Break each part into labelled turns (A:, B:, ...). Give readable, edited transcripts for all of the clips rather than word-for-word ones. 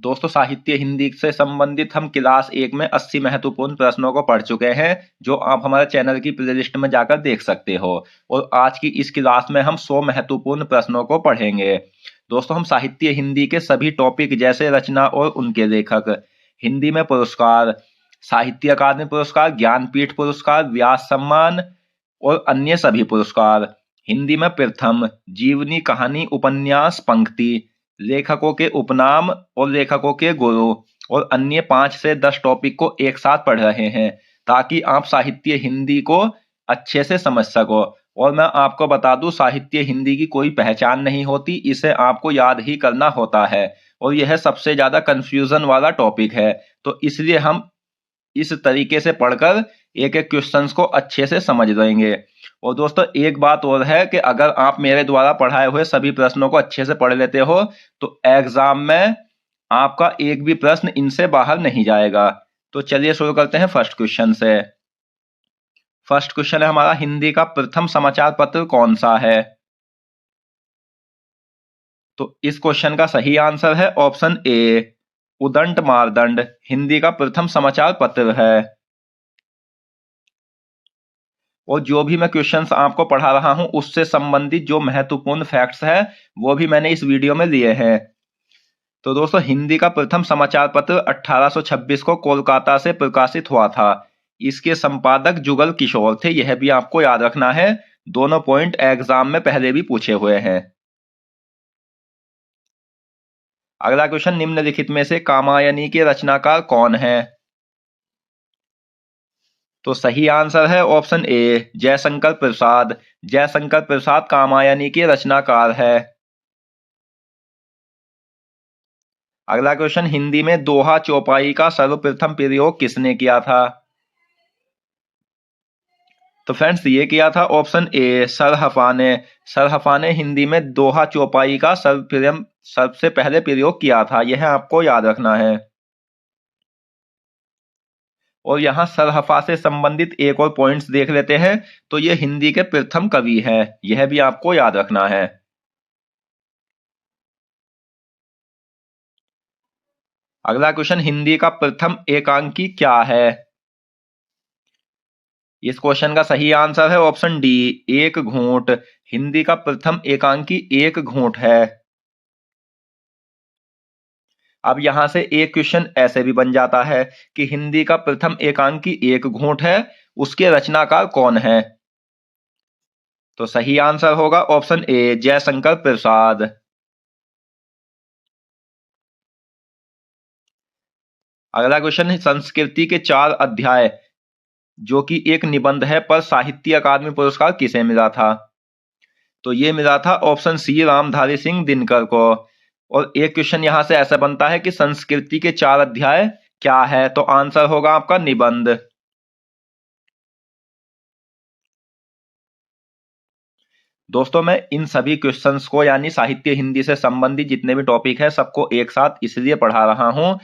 A: दोस्तों साहित्य हिंदी से संबंधित हम क्लास 1 में 80 महत्वपूर्ण प्रश्नों को पढ़ चुके हैं, जो आप हमारे चैनल की प्लेलिस्ट में जाकर देख सकते हो। और आज की इस क्लास में हम 100 महत्वपूर्ण प्रश्नों को पढ़ेंगे। दोस्तों हम साहित्य हिंदी के सभी टॉपिक जैसे रचना और उनके लेखक, हिंदी में पुरस्कार, साहित्य अकादमी पुरस्कार, ज्ञानपीठ पुरस्कार, व्यास सम्मान और अन्य सभी पुरस्कार, हिंदी में प्रथम, जीवनी, कहानी, उपन्यास, पंक्ति, लेखकों के उपनाम और लेखकों के गुरु और अन्य 5 से 10 टॉपिक को एक साथ पढ़ रहे हैं, ताकि आप साहित्य हिंदी को अच्छे से समझ सको। और मैं आपको बता दूं, साहित्य हिंदी की कोई पहचान नहीं होती, इसे आपको याद ही करना होता है और यह सबसे ज्यादा कंफ्यूजन वाला टॉपिक है। तो इसलिए हम इस तरीके से पढ़कर एक एक क्वेश्चंस को अच्छे से समझ लेंगे। और दोस्तों एक बात और है कि अगर आप मेरे द्वारा पढ़ाए हुए सभी प्रश्नों को अच्छे से पढ़ लेते हो तो एग्जाम में आपका एक भी प्रश्न इनसे बाहर नहीं जाएगा। तो चलिए शुरू करते हैं फर्स्ट क्वेश्चन से। फर्स्ट क्वेश्चन है हमारा, हिंदी का प्रथम समाचार पत्र कौन सा है? तो इस क्वेश्चन का सही आंसर है ऑप्शन ए, उदंड मारदंड हिंदी का प्रथम समाचार पत्र है। और जो भी मैं क्वेश्चंस आपको पढ़ा रहा हूं उससे संबंधित जो महत्वपूर्ण फैक्ट्स है वो भी मैंने इस वीडियो में लिए हैं। तो दोस्तों हिंदी का प्रथम समाचार पत्र 1826 को कोलकाता से प्रकाशित हुआ था। इसके संपादक जुगल किशोर थे, यह भी आपको याद रखना है। दोनों पॉइंट एग्जाम में पहले भी पूछे हुए हैं। अगला क्वेश्चन, निम्नलिखित में से कामायनी के रचनाकार कौन है? तो सही आंसर है ऑप्शन ए, जयशंकर प्रसाद। जयशंकर प्रसाद कामायनी के रचनाकार है। अगला क्वेश्चन, हिंदी में दोहा चौपाई का सर्वप्रथम प्रयोग किसने किया था? तो फ्रेंड्स ये किया था ऑप्शन ए, सरहफा ने। सरहफा ने हिंदी में दोहा चौपाई का सबसे पहले प्रयोग किया था, यह आपको याद रखना है। और यहाँ सरहफा से संबंधित एक और पॉइंट्स देख लेते हैं। तो ये हिंदी के प्रथम कवि हैं, यह भी आपको याद रखना है। अगला क्वेश्चन, हिंदी का प्रथम एकांकी क्या है? इस क्वेश्चन का सही आंसर है ऑप्शन डी, एक घूंट। हिंदी का प्रथम एकांकी एक घूंट है। अब यहां से एक क्वेश्चन ऐसे भी बन जाता है कि हिंदी का प्रथम एकांकी एक घूंट है, उसके रचनाकार कौन है? तो सही आंसर होगा ऑप्शन ए, जयशंकर प्रसाद। अगला क्वेश्चन है, संस्कृति के 4 अध्याय जो कि एक निबंध है पर साहित्य अकादमी पुरस्कार किसे मिला था? तो ये मिला था ऑप्शन सी, रामधारी सिंह दिनकर को। और एक क्वेश्चन यहां से ऐसा बनता है कि संस्कृति के 4 अध्याय क्या है? तो आंसर होगा आपका निबंध। दोस्तों मैं इन सभी क्वेश्चंस को यानी साहित्य हिंदी से संबंधित जितने भी टॉपिक है सबको एक साथ इसलिए पढ़ा रहा हूं,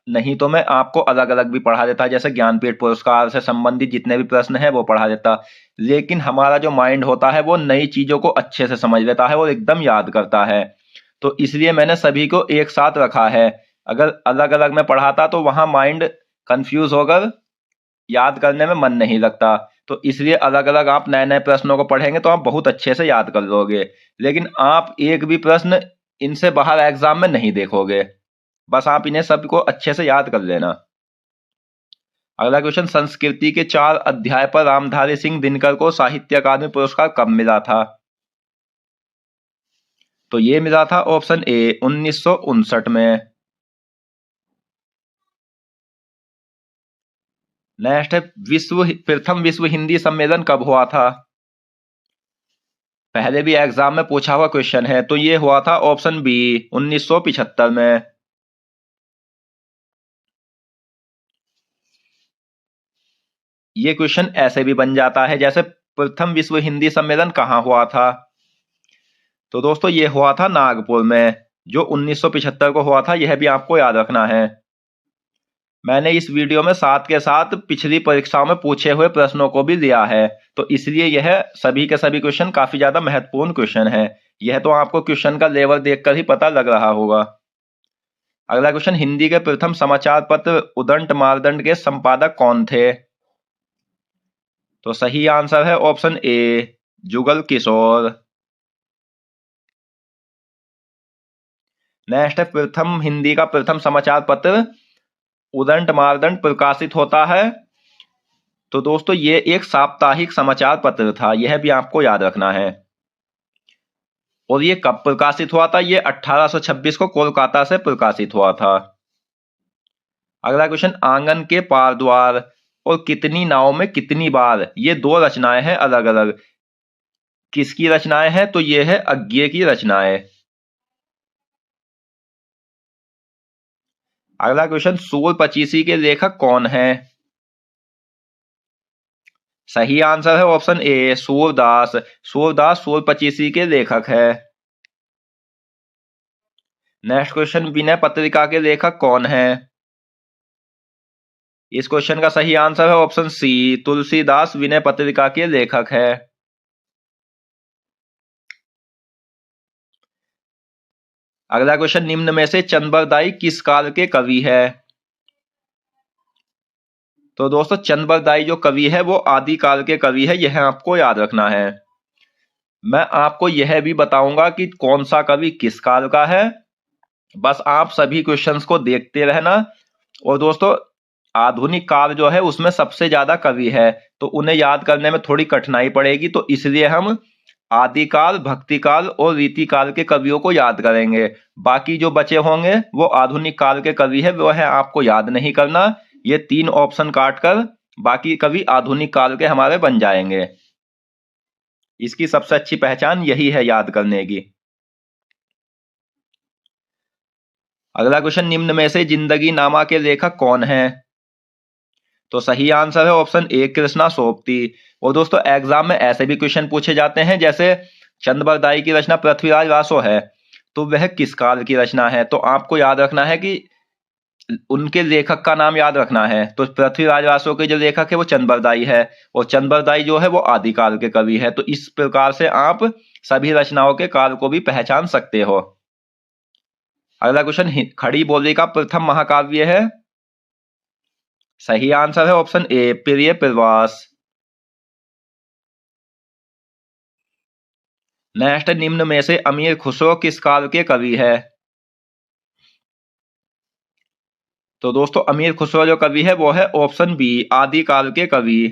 A: नहीं तो मैं आपको अलग अलग भी पढ़ा देता, जैसे ज्ञानपीठ पुरस्कार से संबंधित जितने भी प्रश्न है वो पढ़ा देता। लेकिन हमारा जो माइंड होता है वो नई चीजों को अच्छे से समझ लेता है और एकदम याद करता है। तो इसलिए मैंने सभी को एक साथ रखा है। अगर अलग अलग में पढ़ाता तो वहां माइंड कंफ्यूज होकर याद करने में मन नहीं लगता। तो इसलिए अलग अलग आप नए नए प्रश्नों को पढ़ेंगे तो आप बहुत अच्छे से याद कर लोगे। लेकिन आप एक भी प्रश्न इनसे बाहर एग्जाम में नहीं देखोगे, बस आप इन्हें सबको अच्छे से याद कर लेना। अगला क्वेश्चन, संस्कृति के 4 अध्याय पर रामधारी सिंह दिनकर को साहित्य अकादमी पुरस्कार कब मिला था? तो ये मिला था ऑप्शन ए, 1959 में। नेक्स्ट है, प्रथम विश्व हिंदी सम्मेलन कब हुआ था? पहले भी एग्जाम में पूछा हुआ क्वेश्चन है। तो ये हुआ था ऑप्शन बी, 1975 में। ये क्वेश्चन ऐसे भी बन जाता है जैसे प्रथम विश्व हिंदी सम्मेलन कहाँ हुआ था? तो दोस्तों ये हुआ था नागपुर में, जो 1975 को हुआ था, यह भी आपको याद रखना है। मैंने इस वीडियो में साथ के साथ पिछली परीक्षाओं में पूछे हुए प्रश्नों को भी दिया है, तो इसलिए यह सभी के सभी क्वेश्चन काफी ज्यादा महत्वपूर्ण क्वेश्चन है। यह तो आपको क्वेश्चन का लेवल देखकर ही पता लग रहा होगा। अगला क्वेश्चन, हिंदी के प्रथम समाचार पत्र उदंड मार्दंड के संपादक कौन थे? तो सही आंसर है ऑप्शन ए, जुगल किशोर। नेक्स्ट है, हिंदी का प्रथम समाचार पत्र उदंड मार्दंड प्रकाशित होता है। तो दोस्तों ये एक साप्ताहिक समाचार पत्र था, यह भी आपको याद रखना है। और ये कब प्रकाशित हुआ था? ये 1826 को कोलकाता से प्रकाशित हुआ था। अगला क्वेश्चन, आंगन के पार द्वार और कितनी नाव में कितनी बार, ये दो रचनाएं हैं अलग अलग। किसकी रचनाएं हैं? तो ये है अज्ञे की रचनाएं। अगला क्वेश्चन, सूर पचीसी के लेखक कौन है? सही आंसर है ऑप्शन ए, सूरदास। सूरदास सूर पचीसी के लेखक है। नेक्स्ट क्वेश्चन, विनय पत्रिका के लेखक कौन है? इस क्वेश्चन का सही आंसर है ऑप्शन सी, तुलसीदास विनय पत्रिका के लेखक है। अगला क्वेश्चन, निम्न में से चंद्रबरदाई किस काल के कवि है? तो दोस्तों चंद्रबरदाई जो कवि है वो आदि काल के कवि है, यह आपको याद रखना है। मैं आपको यह भी बताऊंगा कि कौन सा कवि किस काल का है, बस आप सभी क्वेश्चंस को देखते रहना। और दोस्तों आधुनिक काल जो है उसमें सबसे ज्यादा कवि है, तो उन्हें याद करने में थोड़ी कठिनाई पड़ेगी, तो इसलिए हम आदिकाल, भक्ति काल और रीति काल के कवियों को याद करेंगे। बाकी जो बचे होंगे वो आधुनिक काल के कवि है, वो है आपको याद नहीं करना। ये 3 ऑप्शन काटकर बाकी कवि आधुनिक काल के हमारे बन जाएंगे। इसकी सबसे अच्छी पहचान यही है याद करने की। अगला क्वेश्चन, निम्न में से जिंदगी नामा के लेखक कौन है? तो सही आंसर है ऑप्शन ए, कृष्णा सोबती। और दोस्तों एग्जाम में ऐसे भी क्वेश्चन पूछे जाते हैं, जैसे चंद्रबरदाई की रचना पृथ्वीराज वासो है, तो वह किस काल की रचना है? तो आपको याद रखना है कि उनके लेखक का नाम याद रखना है। तो पृथ्वीराज वासो के जो लेखक है वो चंद्रबरदाई है, और चंद्रबरदाई जो है वो आदिकाल के कवि है। तो इस प्रकार से आप सभी रचनाओं के काल को भी पहचान सकते हो। अगला क्वेश्चन, खड़ी बोली का प्रथम महाकाव्य है? सही आंसर है ऑप्शन ए, प्रिय प्रवास। नेक्स्ट, निम्न में से अमीर खुसरो किस काल के कवि है? तो दोस्तों अमीर खुसरो जो कवि है वो है ऑप्शन बी, आदि काल के कवि।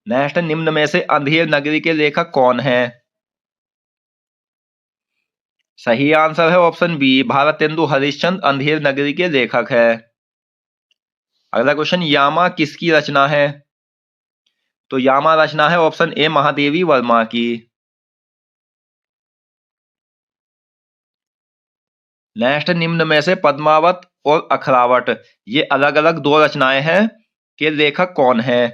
A: नेक्स्ट, निम्न में से अंधेर नगरी के लेखक कौन है? सही आंसर है ऑप्शन बी, भारतेंदु हरिश्चंद्र अंधेर नगरी के लेखक है। अगला क्वेश्चन, यामा किसकी रचना है? तो यामा रचना है ऑप्शन ए, महादेवी वर्मा की। नेक्स्ट, निम्न में से पद्मावत और अखरावट ये अलग अलग दो रचनाएं हैं के लेखक कौन है?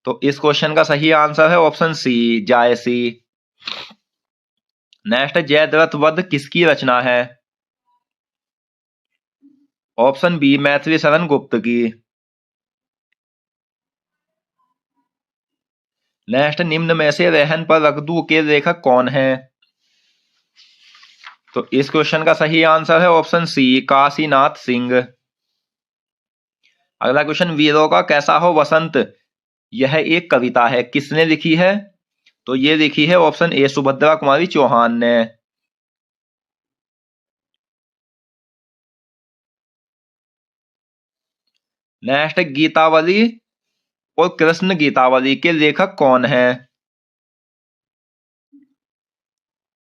A: तो इस क्वेश्चन का सही आंसर है ऑप्शन सी, जायसी। नेक्स्ट, जयद्रथ वध किसकी रचना है? ऑप्शन बी, मैथिली शरण गुप्त की। नेक्स्ट, निम्न में से रहन पर रख दूं के लेखक कौन है? तो इस क्वेश्चन का सही आंसर है ऑप्शन सी, काशीनाथ सिंह। अगला क्वेश्चन, वीरों का कैसा हो वसंत यह एक कविता है, किसने लिखी है? तो ये लिखी है ऑप्शन ए, सुभद्रा कुमारी चौहान ने। नेक्स्ट, गीतावली और कृष्ण गीतावली के लेखक कौन है?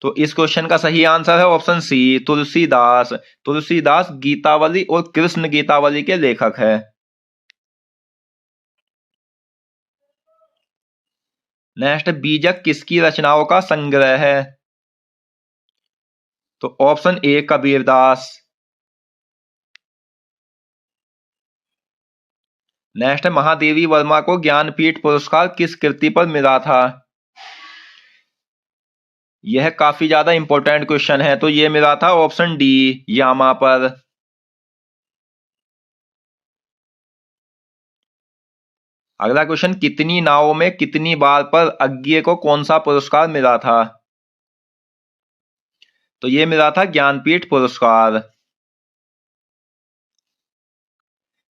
A: तो इस क्वेश्चन का सही आंसर है ऑप्शन सी, तुलसीदास। तुलसीदास गीतावली और कृष्ण गीतावली के लेखक है। नेक्स्ट, बीजक किसकी रचनाओं का संग्रह है? तो option A, Kabirdas. Next, Mahadevi Verma को ज्ञानपीठ पुरस्कार किस कृति पर मिला था? यह काफी ज्यादा इंपॉर्टेंट क्वेश्चन है, तो यह मिला था ऑप्शन डी, यामा पर। अगला क्वेश्चन, कितनी नावों में कितनी बार पर अज्ञे को कौन सा पुरस्कार मिला था? तो ये मिला था ज्ञानपीठ पुरस्कार।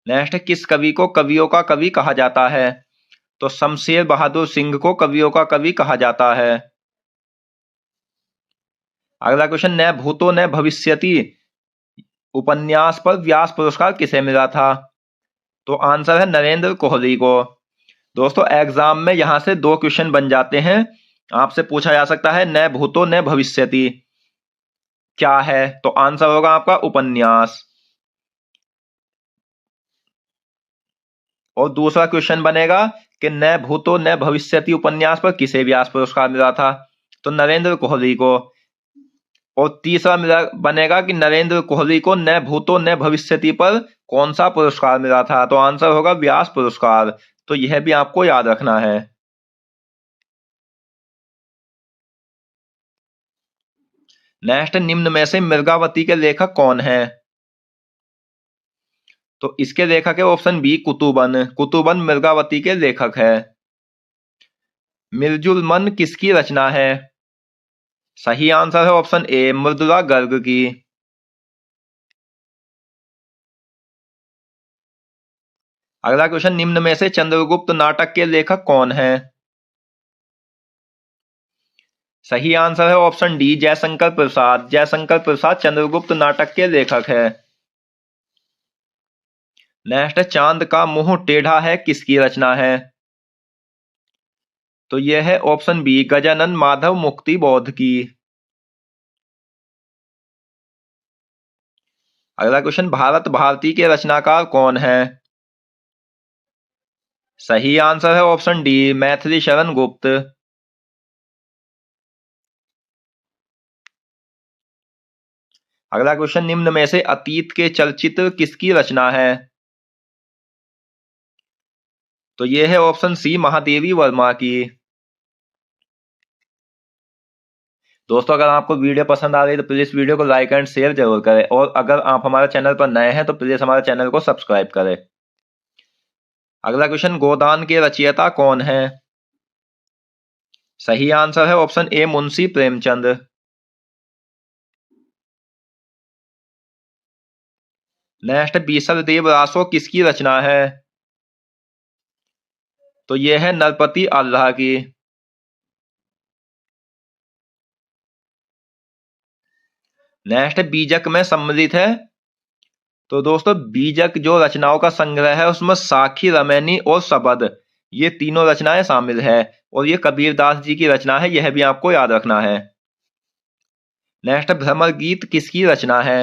A: नेक्स्ट, किस कवि को कवियों का कवि कहा जाता है? तो शमशेर बहादुर सिंह को कवियों का कवि कहा जाता है। अगला क्वेश्चन, न भूतो न भविष्यति उपन्यास पर व्यास पुरस्कार किसे मिला था? तो आंसर है नरेंद्र कोहली को। दोस्तों एग्जाम में यहां से 2 क्वेश्चन बन जाते हैं। आपसे पूछा जा सकता है न भूतो न भविष्यति क्या है, तो आंसर होगा आपका उपन्यास। और दूसरा क्वेश्चन बनेगा कि न भूतो न भविष्यति उपन्यास पर किसे व्यास पुरस्कार मिला था? तो नरेंद्र कोहली को। और तीसरा बनेगा कि नरेंद्र कोहली को न भूतो न भविष्यति पर कौन सा पुरस्कार मिला था? तो आंसर होगा व्यास पुरस्कार। तो यह भी आपको याद रखना है। नेक्स्ट, निम्न में से मृगावती के लेखक कौन है? तो इसके लेखक है ऑप्शन बी कुतुबन। कुतुबन मृगावती के लेखक है। मिर्जुल मन किसकी रचना है? सही आंसर है ऑप्शन ए मृदुला गर्ग की। अगला क्वेश्चन, निम्न में से चंद्रगुप्त नाटक के लेखक कौन है? सही आंसर है ऑप्शन डी जयशंकर प्रसाद। जयशंकर प्रसाद चंद्रगुप्त नाटक के लेखक है। नेक्स्ट, चांद का मुंह टेढ़ा है किसकी रचना है? तो यह है ऑप्शन बी गजानन माधव मुक्ति बोध की। अगला क्वेश्चन, भारत भारती के रचनाकार कौन है? सही आंसर है ऑप्शन डी मैथिली शरण गुप्त। अगला क्वेश्चन, निम्न में से अतीत के चलचित्र किसकी रचना है? तो यह है ऑप्शन सी महादेवी वर्मा की। दोस्तों अगर आपको वीडियो पसंद आ रही है तो प्लीज वीडियो को लाइक एंड शेयर जरूर करें, और अगर आप हमारे चैनल पर नए हैं तो प्लीज हमारे चैनल को सब्सक्राइब करें। अगला क्वेश्चन, गोदान के रचयिता कौन है? सही आंसर है option A Munshi Premchand. Next, Bisal Dev Raso किसकी रचना है? तो यह है नरपति अल्लाह की। नेक्स्ट, बीजक में सम्मिलित है। तो दोस्तों बीजक जो रचनाओं का संग्रह है उसमें साखी, रमैनी और सबद ये तीनों रचनाएं शामिल है, और ये कबीरदास जी की रचना है, यह भी आपको याद रखना है। नेक्स्ट, भ्रमर गीत किसकी रचना है?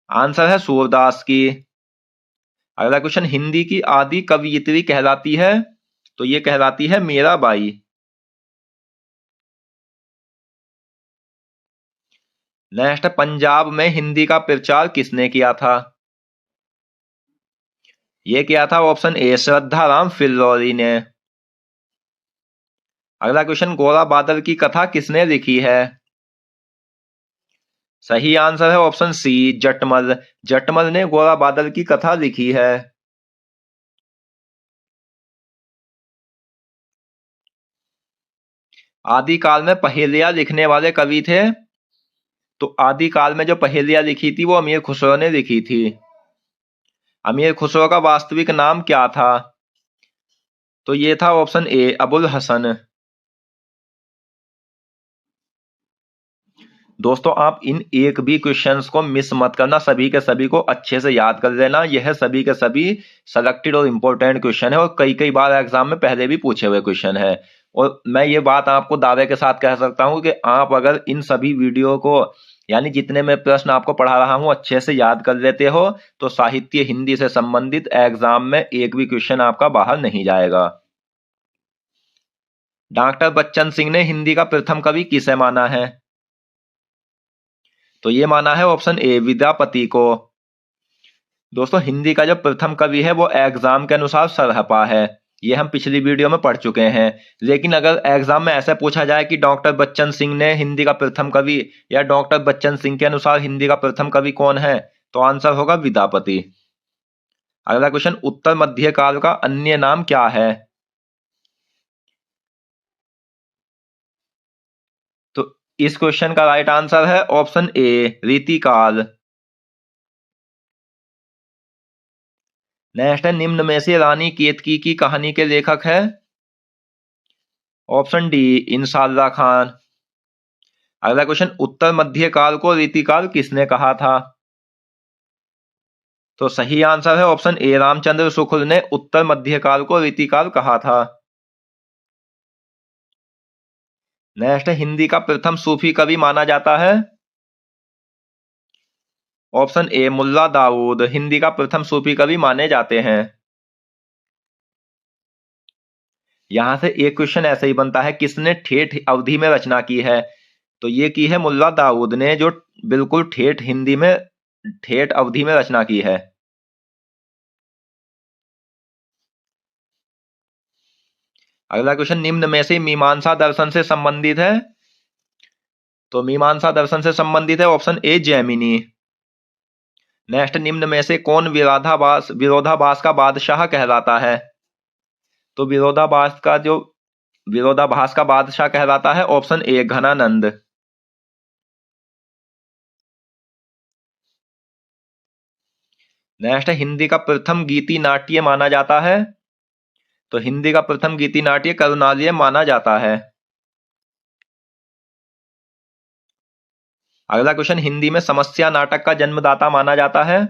A: आंसर है सूरदास की। अगला क्वेश्चन, हिंदी की आदि कवयित्री कहलाती है? तो ये कहलाती है मीराबाई। नेक्स्ट, पंजाब में हिंदी का प्रचार किसने किया था? ये किया था ऑप्शन ए श्रद्धाराम फिल्लौरी ने। अगला क्वेश्चन, गोरा बादल की कथा किसने लिखी है? सही आंसर है ऑप्शन सी जटमल। जटमल ने गोरा बादल की कथा लिखी है। आदिकाल में पहेलियां लिखने वाले कवि थे? तो आदिकाल में जो पहेलियां लिखी थी वो अमीर खुसरो ने लिखी थी। अमीर खुसरो का वास्तविक नाम क्या था? तो ये था ऑप्शन ए अबुल हसन। दोस्तों आप इन एक भी क्वेश्चंस को मिस मत करना, सभी के सभी को अच्छे से याद कर लेना। यह सभी के सभी सेलेक्टेड और इंपॉर्टेंट क्वेश्चन है, और कई कई बार एग्जाम में पहले भी पूछे हुए क्वेश्चन है। और मैं ये बात आपको दावे के साथ कह सकता हूं कि आप अगर इन सभी वीडियो को, यानी जितने मैं प्रश्न आपको पढ़ा रहा हूं, अच्छे से याद कर लेते हो तो साहित्य हिंदी से संबंधित एग्जाम में एक भी क्वेश्चन आपका बाहर नहीं जाएगा। डॉक्टर बच्चन सिंह ने हिंदी का प्रथम कवि किसे माना है? तो ये माना है ऑप्शन ए विद्यापति को। दोस्तों हिंदी का जो प्रथम कवि है वो एग्जाम के अनुसार सरहपा है, ये हम पिछली वीडियो में पढ़ चुके हैं। लेकिन अगर एग्जाम में ऐसा पूछा जाए कि डॉक्टर बच्चन सिंह ने हिंदी का प्रथम कवि, या डॉक्टर बच्चन सिंह के अनुसार हिंदी का प्रथम कवि कौन है, तो आंसर होगा विद्यापति। अगला क्वेश्चन, उत्तर मध्यकाल का अन्य नाम क्या है? तो इस क्वेश्चन का राइट आंसर है ऑप्शन ए रीतिकाल। नेक्स्ट है, निम्न में से रानी केतकी की कहानी के लेखक है? Option D Insha Allah Khan. अगला क्वेश्चन, उत्तर मध्यकाल को रीतिकाल किसने कहा था? तो सही आंसर है ऑप्शन ए रामचंद्र शुक्ल ने उत्तर मध्यकाल को रीतिकाल कहा था। नेक्स्ट है, हिंदी का प्रथम सूफी कवि माना जाता है? ऑप्शन ए मुल्ला दाऊद हिंदी का प्रथम सूफी कवि माने जाते हैं। यहां से एक क्वेश्चन ऐसे ही बनता है, किसने ठेठ अवधि में रचना की है? तो ये की है मुल्ला दाऊद ने, जो बिल्कुल ठेठ हिंदी में ठेठ अवधि में रचना की है। अगला क्वेश्चन, निम्न में से मीमांसा दर्शन से संबंधित है? तो मीमांसा दर्शन से संबंधित है ऑप्शन ए जैमिनी। नेक्स्ट, निम्न में से कौन विरोधाभास का बादशाह कहलाता है? तो विरोधाभास का बादशाह कहलाता है option A Ghananand. Next, Hindi का प्रथम गीति नाट्य माना जाता है? तो हिंदी का प्रथम गीति नाट्य करुणालय माना जाता है। अगला क्वेश्चन, हिंदी में समस्या नाटक का जन्मदाता माना जाता है?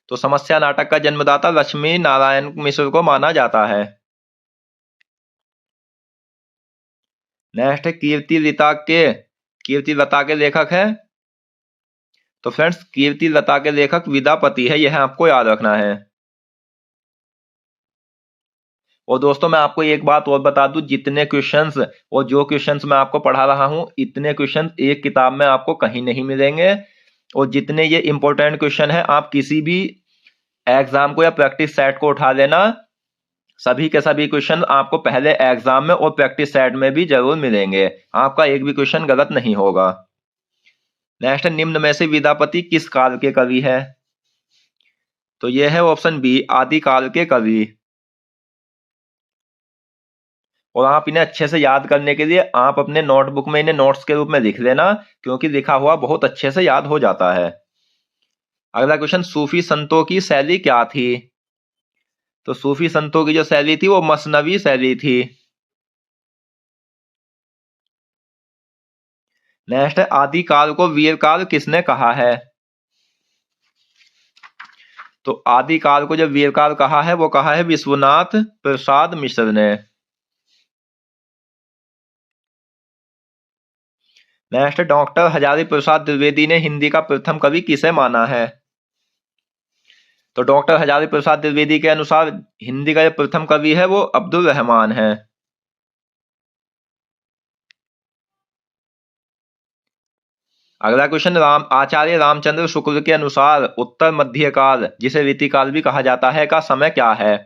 A: तो समस्या नाटक का जन्मदाता लक्ष्मी नारायण मिश्र को माना जाता है। नेक्स्ट, कीर्ति लता के लेखक है? तो फ्रेंड्स, कीर्ति लता के लेखक विद्यापति है, यह आपको याद रखना है। और दोस्तों, मैं आपको एक बात और बता दूं, जितने क्वेश्चंस और जो क्वेश्चंस मैं आपको पढ़ा रहा हूं, इतने क्वेश्चन एक किताब में आपको कहीं नहीं मिलेंगे। और जितने ये इंपॉर्टेंट क्वेश्चन है, आप किसी भी एग्जाम को या प्रैक्टिस सेट को उठा लेना, सभी के सभी क्वेश्चन आपको पहले एग्जाम में और प्रैक्टिस सेट में भी जरूर मिलेंगे। आपका एक भी क्वेश्चन गलत नहीं होगा। नेक्स्ट, निम्न में से विद्यापति किस काल के कवि है? तो यह है ऑप्शन बी आदिकाल के कवि। और आप इन्हें अच्छे से याद करने के लिए आप अपने नोटबुक में इन्हें नोट्स के रूप में लिख लेना, क्योंकि लिखा हुआ बहुत अच्छे से याद हो जाता है। अगला क्वेश्चन, सूफी संतों की शैली क्या थी? तो सूफी संतों की जो शैली थी वो मसनवी शैली थी। नेक्स्ट, आदिकाल को वीरकाल किसने कहा है? तो आदिकाल को जो वीरकाल कहा है वो कहा है विश्वनाथ प्रसाद मिश्र ने। नेक्स्ट, डॉक्टर हजारी प्रसाद द्विवेदी ने हिंदी का प्रथम कवि किसे माना है? तो डॉक्टर हजारी प्रसाद द्विवेदी के अनुसार हिंदी का जो प्रथम कवि है वो अब्दुल रहमान है। अगला क्वेश्चन, आचार्य रामचंद्र शुक्ल के अनुसार उत्तर मध्यकाल, जिसे रीतिकाल भी कहा जाता है, का समय क्या है?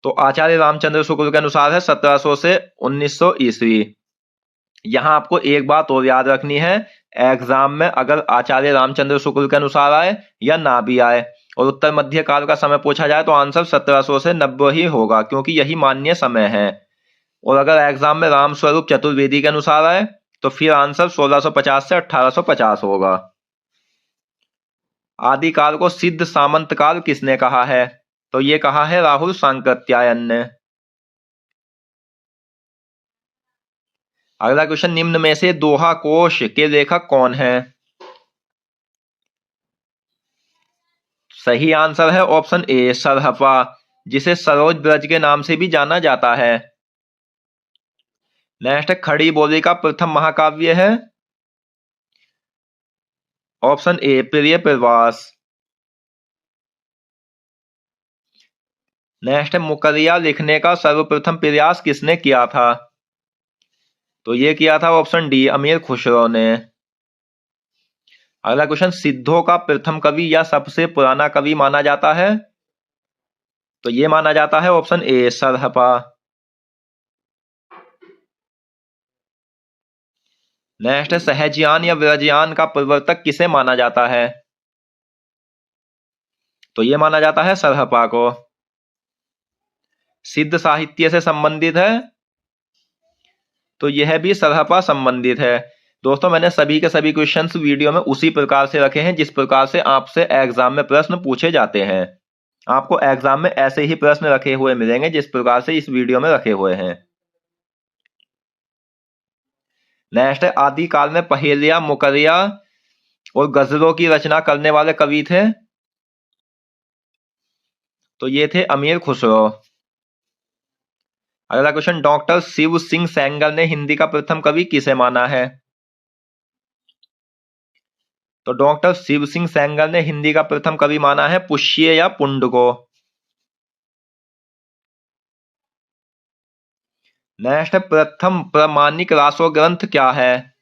A: तो आचार्य रामचंद्र शुक्ल के अनुसार है 1700 से 1900 ईस्वी। यहां आपको एक बात और याद रखनी है, एग्जाम में अगर आचार्य रामचंद्र शुक्ल के अनुसार आए या ना भी आए और उत्तर मध्य काल का समय पूछा जाए, तो आंसर 1700 से 90 ही होगा, क्योंकि यही मान्य समय है। और अगर एग्जाम में राम स्वरूप चतुर्वेदी के अनुसार आए तो फिर आंसर 1650 से 1850 होगा। आदिकाल को सिद्ध सामंत काल किसने कहा है? तो ये कहा है राहुल सांकृत्यायन ने। अगला क्वेश्चन, निम्न में से दोहा कोश के लेखक कौन है? सही आंसर है ऑप्शन ए सरहपा, जिसे सरोज ब्रज के नाम से भी जाना जाता है। नेक्स्ट, खड़ी बोली का प्रथम महाकाव्य है? ऑप्शन ए प्रिय प्रवास। नेक्स्ट, मुकरिया लिखने का सर्वप्रथम प्रयास किसने किया था? तो ये किया था ऑप्शन डी अमीर खुसरो ने। अगला क्वेश्चन, सिद्धों का प्रथम कवि या सबसे पुराना कवि माना जाता है? तो ये माना जाता है option A Sarahapa. Next, Sahajayana या विरजयान का प्रवर्तक किसे माना जाता है? तो ये माना जाता है सरहपा को। सिद्ध साहित्य से संबंधित है? तो यह भी सरहपा संबंधित है। दोस्तों मैंने सभी के सभी क्वेश्चंस वीडियो में उसी प्रकार से रखे हैं जिस प्रकार से आपसे एग्जाम में प्रश्न पूछे जाते हैं। आपको एग्जाम में ऐसे ही प्रश्न रखे हुए मिलेंगे जिस प्रकार से इस वीडियो में रखे हुए हैं। नेक्स्ट है, आदिकाल में पहेलिया, मुकरिया और गजलों की रचना करने वाले कवि थे। तो ये थे अमीर खुसरो। अगला क्वेश्चन, डॉक्टर शिव सिंह सेंगर ने हिंदी का प्रथम कवि किसे माना है? तो डॉक्टर शिव सिंह सेंगर ने हिंदी का प्रथम कवि माना है पुष्य या पुंड को। नेक्स्ट है, प्रथम प्रामाणिक रासो ग्रंथ क्या है?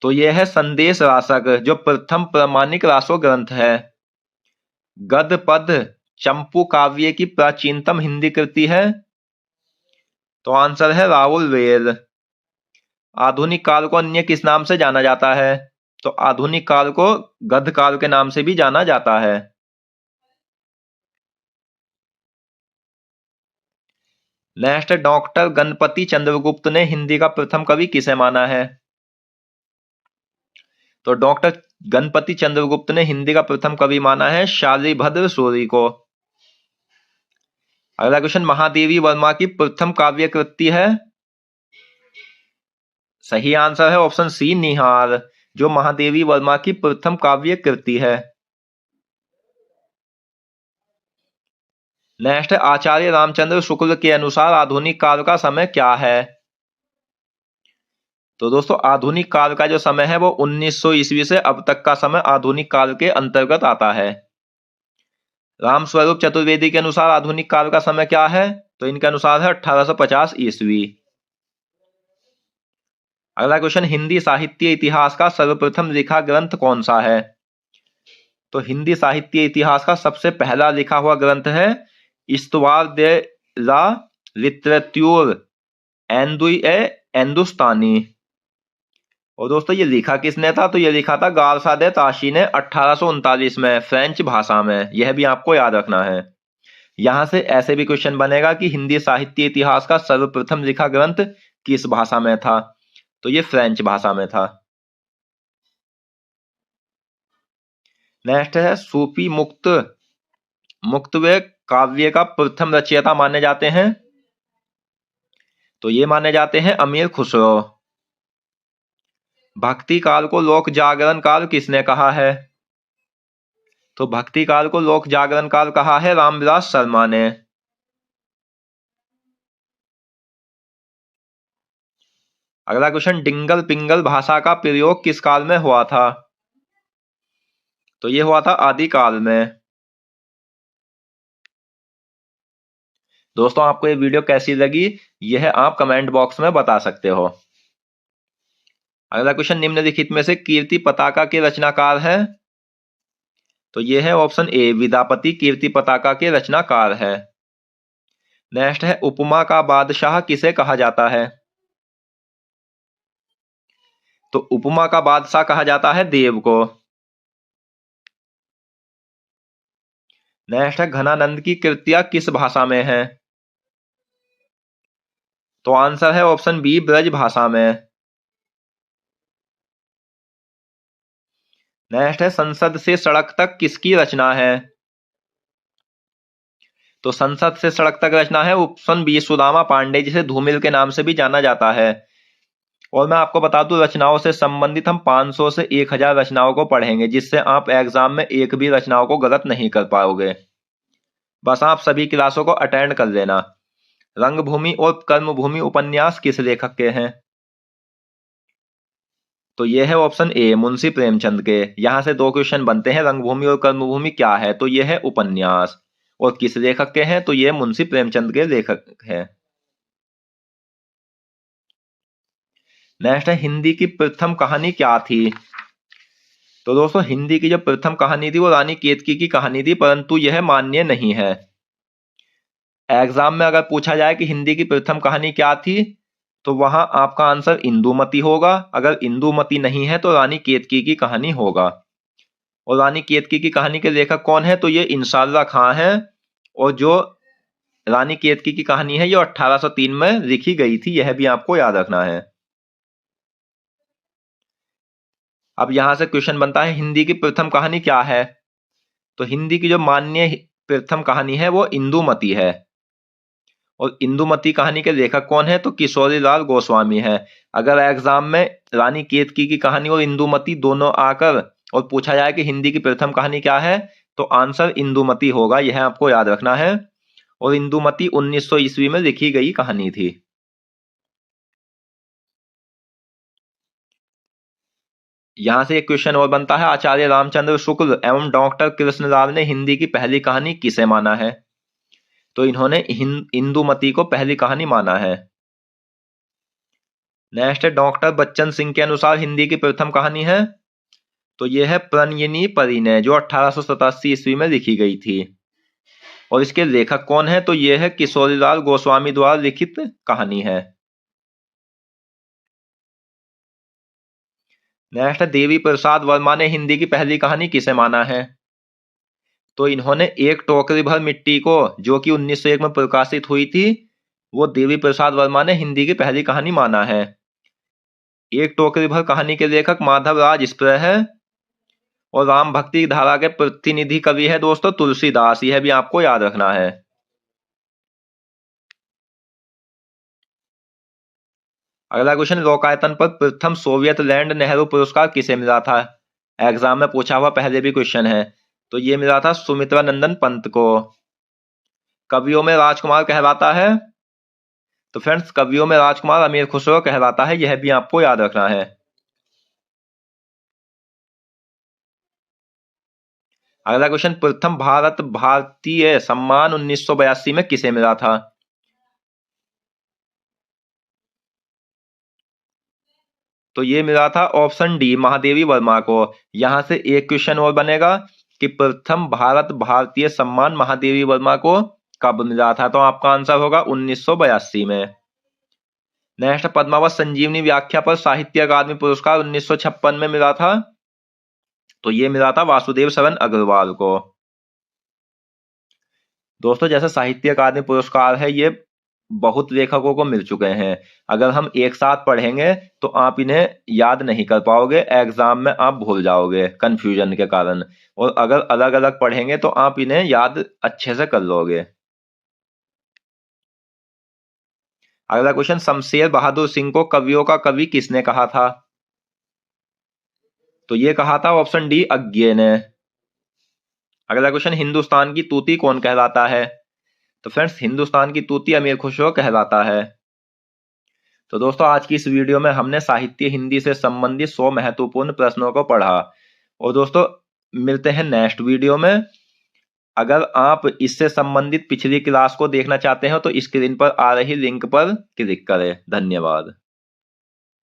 A: तो यह है संदेश रासक, जो प्रथम प्रामाणिक रासो ग्रंथ है। गद पद चंपू काव्य की प्राचीनतम हिंदी कृति है। तो आंसर है राहुल वेल। आधुनिक काल को अन्य किस नाम से जाना जाता है? तो आधुनिक काल को गद्य काल के नाम से भी जाना जाता है। नेक्स्ट, डॉक्टर गणपति चंद्रगुप्त ने हिंदी का प्रथम कवि किसे माना है? तो डॉक्टर गणपति चंद्रगुप्त ने हिंदी का प्रथम कवि माना है शालिभद्र सूरि को। अगला क्वेश्चन, महादेवी वर्मा की प्रथम काव्य कृति है। सही आंसर है ऑप्शन सी, निहार, जो महादेवी वर्मा की प्रथम काव्य कृति है। नेक्स्ट, आचार्य रामचंद्र शुक्ल के अनुसार आधुनिक काल का समय क्या है? तो दोस्तों आधुनिक काल का जो समय है वो 1900 ईस्वी से अब तक का समय आधुनिक काल के अंतर्गत आता है। रामस्वरूप चतुर्वेदी के अनुसार आधुनिक काल का समय क्या है? तो इनके अनुसार है 1850 ईस्वी। अगला क्वेश्चन, हिंदी साहित्य इतिहास का सर्वप्रथम लिखा ग्रंथ कौन सा है? तो हिंदी साहित्य इतिहास का सबसे पहला लिखा हुआ ग्रंथ है इस्तवार दे ला लिटरेच्योर हिंदुस्तानी। और दोस्तों ये लिखा किसने था? तो ये लिखा था गारसा दे ताशी ने 1839 में फ्रेंच भाषा में। यह भी आपको याद रखना है। यहां से ऐसे भी क्वेश्चन बनेगा कि हिंदी साहित्य इतिहास का सर्वप्रथम लिखा ग्रंथ किस भाषा में था? तो ये फ्रेंच भाषा में था। नेक्स्ट है, सूफी मुक्तवे काव्य का प्रथम रचयिता माने जाते हैं। तो ये माने जाते हैं अमीर खुसरो। भक्ति काल को लोक जागरण काल किसने कहा है? तो भक्ति काल को लोक जागरण काल कहा है रामविलास शर्मा ने। अगला क्वेश्चन, डिंगल पिंगल भाषा का प्रयोग किस काल में हुआ था? तो ये हुआ था आदिकाल में। दोस्तों आपको ये वीडियो कैसी लगी यह आप कमेंट बॉक्स में बता सकते हो। अगला क्वेश्चन, निम्नलिखित में से कीर्ति पताका के रचनाकार है। तो यह है ऑप्शन ए, विद्यापति कीर्ति पताका के रचनाकार है। नेक्स्ट है, उपमा का बादशाह किसे कहा जाता है? तो उपमा का बादशाह कहा जाता है देव को। नेक्स्ट है, घनानंद की कृतियां किस भाषा में है? तो आंसर है ऑप्शन बी, ब्रज भाषा में। नेक्स्ट है, संसद से सड़क तक किसकी रचना है? तो संसद से सड़क तक रचना है ऑप्शन बी, सुदामा पांडे, जिसे धूमिल के नाम से भी जाना जाता है। और मैं आपको बता दूं रचनाओं से संबंधित हम 500 से 1000 रचनाओं को पढ़ेंगे, जिससे आप एग्जाम में एक भी रचनाओं को गलत नहीं कर पाओगे। बस आप सभी क्लासों को अटेंड कर लेना। रंगभूमि और कर्मभूमि उपन्यास किस लेखक के हैं? तो यह है ऑप्शन ए, मुंशी प्रेमचंद के। यहां से दो क्वेश्चन बनते हैं, रंगभूमि और कर्मभूमि क्या है? तो यह है उपन्यास। और किस लेखक के हैं? तो यह मुंशी प्रेमचंद के लेखक है। नेक्स्ट है, हिंदी की प्रथम कहानी क्या थी? तो दोस्तों हिंदी की जो प्रथम कहानी थी वो रानी केतकी की कहानी थी, परंतु यह मान्य नहीं है। एग्जाम में अगर पूछा जाए कि हिंदी की प्रथम कहानी क्या थी तो वहां आपका आंसर इंदुमती होगा। अगर इंदुमती नहीं है तो रानी केतकी की कहानी होगा। और रानी केतकी की कहानी के लेखक कौन है? तो ये इंशाल्लाह खां है। और जो रानी केतकी की कहानी है, ये 1803 में लिखी गई थी, यह भी आपको याद रखना है। अब यहां से क्वेश्चन बनता है हिंदी की प्रथम कहानी क्या है। तो हिंदी की जो मान्य प्रथम कहानी है वो इंदुमती है। और इंदुमती कहानी के लेखक कौन है, तो किशोरी लाल गोस्वामी है। अगर एग्जाम में रानी केतकी की कहानी और इंदुमती दोनों आकर और पूछा जाए कि हिंदी की प्रथम कहानी क्या है, तो आंसर इंदुमती होगा, यह आपको याद रखना है। और इंदुमती 1900 ईस्वी में लिखी गई कहानी थी। यहां से एक क्वेश्चन और बनता है, आचार्य रामचंद्र शुक्ल एवं डॉक्टर कृष्णलाल ने हिंदी की पहली कहानी किसे माना है। तो इन्होंने इंदुमती को पहली कहानी माना है। नेक्स्ट है, डॉक्टर बच्चन सिंह के अनुसार हिंदी की प्रथम कहानी है। तो यह है प्रणयिनी परिणय, जो 1887 ईस्वी में लिखी गई थी। और इसके लेखक कौन है, तो यह है किशोरीलाल गोस्वामी द्वारा लिखित कहानी है। नेक्स्ट है, देवी प्रसाद वर्मा ने हिंदी की पहली कहानी किसे माना है। तो इन्होंने एक टोकरी भर मिट्टी को, जो कि 1901 में प्रकाशित हुई थी, वो देवी प्रसाद वर्मा ने हिंदी की पहली कहानी माना है। एक टोकरी भर कहानी के लेखक माधव राज स्प्रे है। और राम भक्ति धारा के प्रतिनिधि कवि है दोस्तों तुलसीदास, यह भी आपको याद रखना है। अगला क्वेश्चन, लोकायतन पर प्रथम सोवियत लैंड नेहरू पुरस्कार किसे मिला था। एग्जाम में पूछा हुआ पहले भी क्वेश्चन है। तो ये मिला था सुमित्रा नंदन पंत को। कवियों में राजकुमार कहलाता है। तो फ्रेंड्स, कवियों में राजकुमार अमीर खुसरो कहलाता है, यह भी आपको याद रखना है। अगला क्वेश्चन, प्रथम भारत भारतीय सम्मान 1982 में किसे मिला था। तो ये मिला था ऑप्शन डी महादेवी वर्मा को। यहां से एक क्वेश्चन और बनेगा कि प्रथम भारत भारतीय सम्मान महादेवी वर्मा को कब मिला था। तो आपका आंसर होगा 1982 में। नेक्स्ट, पद्मावत संजीवनी व्याख्या पर साहित्य अकादमी पुरस्कार 1956 में मिला था। तो ये मिला था वासुदेव शरण अग्रवाल को। दोस्तों, जैसे साहित्य अकादमी पुरस्कार है, ये बहुत लेखकों को मिल चुके हैं। अगर हम एक साथ पढ़ेंगे तो आप इन्हें याद नहीं कर पाओगे, एग्जाम में आप भूल जाओगे कंफ्यूजन के कारण। और अगर अलग अलग पढ़ेंगे तो आप इन्हें याद अच्छे से कर लोगे। अगला क्वेश्चन, शमशेर बहादुर सिंह को कवियों का कवि किसने कहा था। तो ये कहा था ऑप्शन डी अज्ञे ने। अगला क्वेश्चन, हिंदुस्तान की तूती कौन कहलाता है। तो फ्रेंड्स, हिंदुस्तान की तूती अमीर खुसरो कहलाता है। तो दोस्तों, आज की इस वीडियो में हमने साहित्य हिंदी से संबंधित 100 महत्वपूर्ण प्रश्नों को पढ़ा। और दोस्तों, मिलते हैं नेक्स्ट वीडियो में। अगर आप इससे संबंधित पिछली क्लास को देखना चाहते हो तो स्क्रीन पर आ रही लिंक पर क्लिक करें। धन्यवाद।